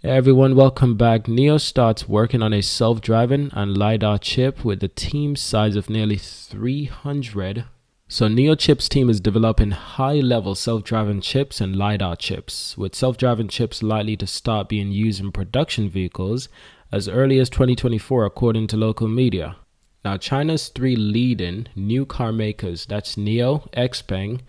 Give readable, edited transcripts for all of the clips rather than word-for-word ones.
Hey everyone, welcome back. NIO starts working on a self-driving and LiDAR chip with a team size of nearly 300. So NIO Chips team is developing high-level self-driving chips and LiDAR chips, with self-driving chips likely to start being used in production vehicles as early as 2024 according to local media. Now China's three leading new car makers, that's NIO, XPeng,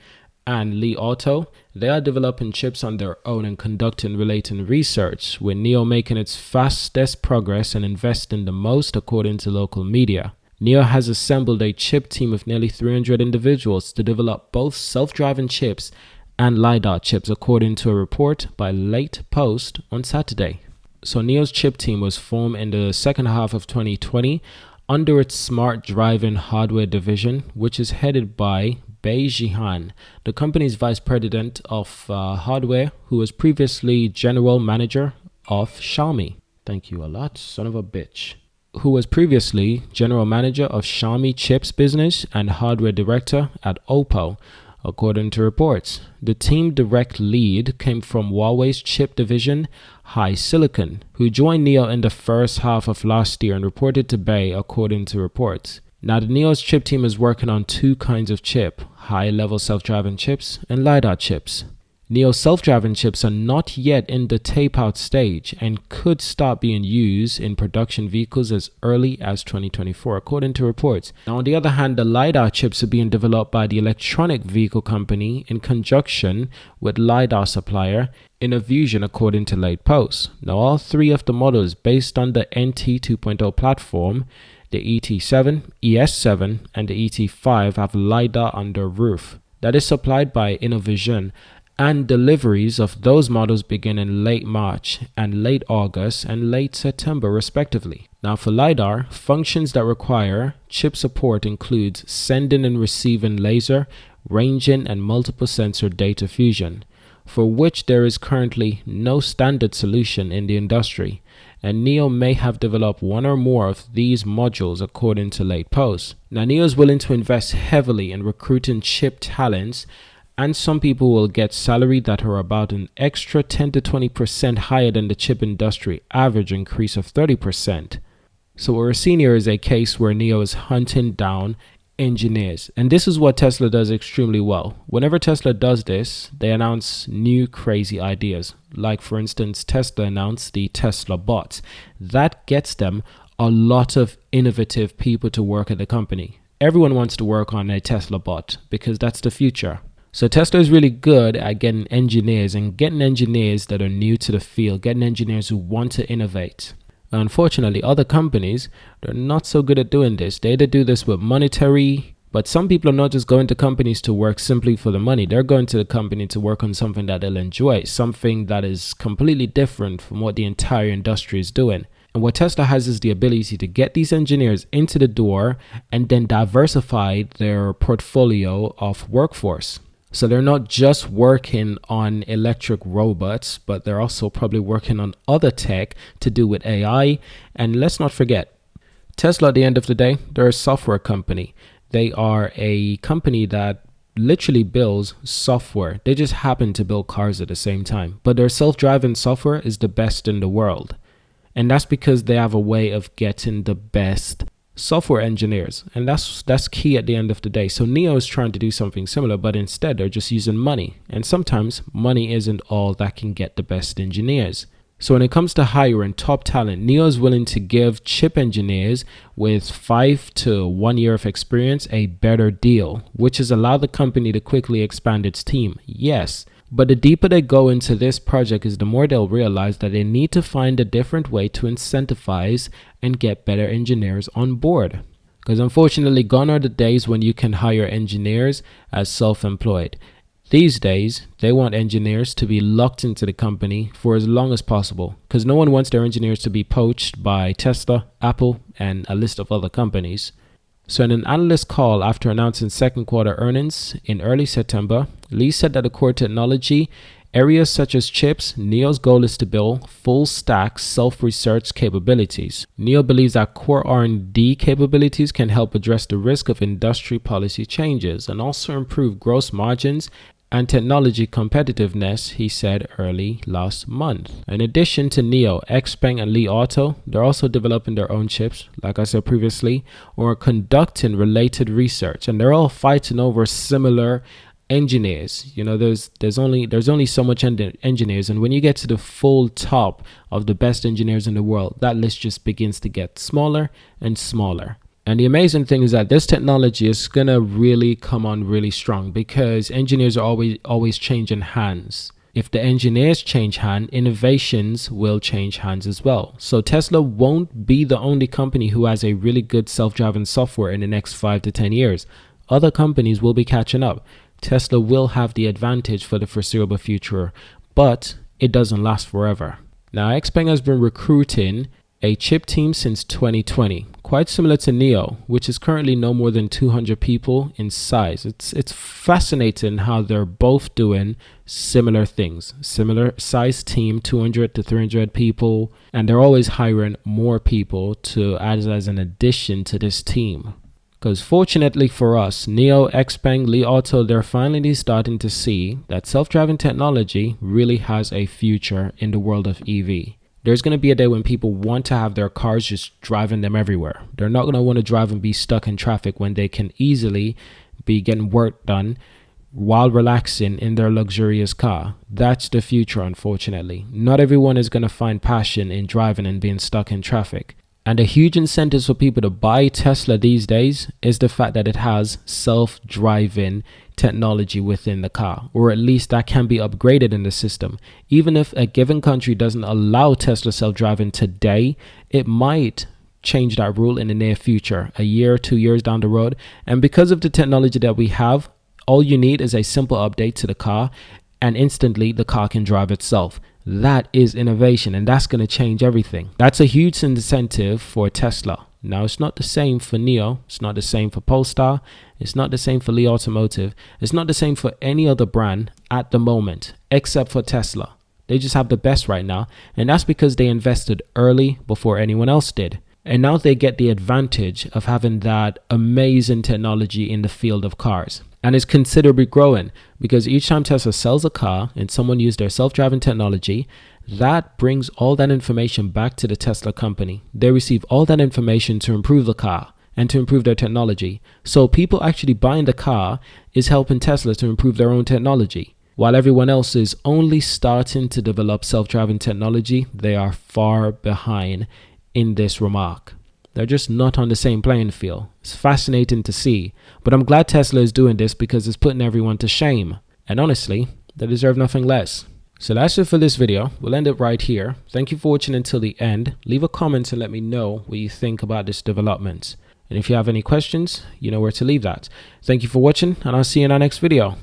and Li Auto, they are developing chips on their own and conducting related research, with NIO making its fastest progress and investing the most according to local media. NIO has assembled a chip team of nearly 300 individuals to develop both self-driving chips and LiDAR chips according to a report by Late Post on Saturday. So NIO's chip team was formed in the second half of 2020 under its smart driving hardware division, which is headed by Bei Jihan, the company's vice president of hardware, who was previously general manager of Xiaomi. Thank you a lot, son of a bitch. Who was previously general manager of Xiaomi chips business and hardware director at Oppo, according to reports. The team direct lead came from Huawei's chip division, HiSilicon, who joined NIO in the first half of last year and reported to Bei, according to reports. Now, the NIO's chip team is working on two kinds of chip, high-level self-driving chips and LiDAR chips. NIO's self-driving chips are not yet in the tape-out stage and could start being used in production vehicles as early as 2024, according to reports. Now, on the other hand, the LiDAR chips are being developed by the electronic vehicle company in conjunction with LiDAR supplier Innovision, according to Late Post. Now, all three of the models based on the NT 2.0 platform, the ET7, ES7, and the ET5 have LiDAR on their roof that is supplied by Innovision, and deliveries of those models begin in late March and late August and late September respectively. Now for LiDAR, functions that require chip support includes sending and receiving laser, ranging, and multiple sensor data fusion, for which there is currently no standard solution in the industry, and NIO may have developed one or more of these modules according to Late Post. Now NIO is willing to invest heavily in recruiting chip talents, and some people will get salary that are about an extra 10 to 20% higher than the chip industry average increase of 30%. So what we're seeing here is a case where NIO is hunting down engineers, and this is what Tesla does extremely well. Whenever Tesla does this, they announce new crazy ideas, like for instance Tesla announced the Tesla bots. That gets them a lot of innovative people to work at the company. Everyone wants to work on a Tesla bot because that's the future. So Tesla is really good at getting engineers and getting engineers that are new to the field, getting engineers who want to innovate. Unfortunately, other companies, they're not so good at doing this. They either do this with monetary, but some people are not just going to companies to work simply for the money. They're going to the company to work on something that they'll enjoy, something that is completely different from what the entire industry is doing. And what Tesla has is the ability to get these engineers into the door and then diversify their portfolio of workforce. So they're not just working on electric robots, but they're also probably working on other tech to do with AI. And let's not forget, Tesla at the end of the day, they're a software company. They are a company that literally builds software. They just happen to build cars at the same time. But their self-driving software is the best in the world. And that's because they have a way of getting the best software engineers, and that's key at the end of the day. So NIO is trying to do something similar, but instead they're just using money, and sometimes money isn't all that can get the best engineers. So when it comes to hiring top talent, NIO is willing to give chip engineers with 5 to 1 year of experience a better deal, which has allowed the company to quickly expand its team. Yes, but the deeper they go into this project is the more they'll realize that they need to find a different way to incentivize and get better engineers on board. Because unfortunately, gone are the days when you can hire engineers as self-employed. These days, they want engineers to be locked into the company for as long as possible, because no one wants their engineers to be poached by Tesla, Apple, and a list of other companies. So in an analyst call after announcing second quarter earnings in early September, Lee said that the core technology areas such as chips, NIO's goal is to build full stack self-research capabilities. NIO believes that core R&D capabilities can help address the risk of industry policy changes and also improve gross margins and technology competitiveness, he said early last month. In addition to NIO, XPeng and Li Auto, they're also developing their own chips, like I said previously, or conducting related research, and they're all fighting over similar engineers. You know, there's only so much engineers, and when you get to the full top of the best engineers in the world, that list just begins to get smaller and smaller. And the amazing thing is that this technology is gonna really come on really strong, because engineers are always changing hands. If the engineers change hand, innovations will change hands as well. So Tesla won't be the only company who has a really good self-driving software in the next 5 to 10 years. Other companies will be catching up. Tesla will have the advantage for the foreseeable future, but it doesn't last forever. Now, XPeng has been recruiting a chip team since 2020, quite similar to NIO, which is currently no more than 200 people in size. It's fascinating how they're both doing similar things, similar size team, 200 to 300 people, and they're always hiring more people to add as an addition to this team. Because fortunately for us, NIO, XPeng, Li Auto, they're finally starting to see that self-driving technology really has a future in the world of EV. There's going to be a day when people want to have their cars just driving them everywhere. They're not going to want to drive and be stuck in traffic when they can easily be getting work done while relaxing in their luxurious car. That's the future, unfortunately. Not everyone is going to find passion in driving and being stuck in traffic. And a huge incentive for people to buy Tesla these days is the fact that it has self-driving technology within the car, or at least that can be upgraded in the system. Even if a given country doesn't allow Tesla self-driving today, it might change that rule in the near future, a year, 2 years down the road. And because of the technology that we have, all you need is a simple update to the car, and instantly the car can drive itself. That is innovation, and that's going to change everything. That's a huge incentive for Tesla. Now, it's not the same for NIO, it's not the same for Polestar, it's not the same for Li Automotive, it's not the same for any other brand at the moment, except for Tesla. They just have the best right now, and that's because they invested early before anyone else did. And now they get the advantage of having that amazing technology in the field of cars. And it's considerably growing, because each time Tesla sells a car and someone uses their self-driving technology, that brings all that information back to the Tesla company. They receive all that information to improve the car and to improve their technology. So people actually buying the car is helping Tesla to improve their own technology. While everyone else is only starting to develop self-driving technology, they are far behind in this remark. They're just not on the same playing field. It's fascinating to see, but I'm glad Tesla is doing this because it's putting everyone to shame. And honestly, they deserve nothing less. So that's it for this video. We'll end it right here. Thank you for watching until the end. Leave a comment and let me know what you think about this development. And if you have any questions, you know where to leave that. Thank you for watching, and I'll see you in our next video.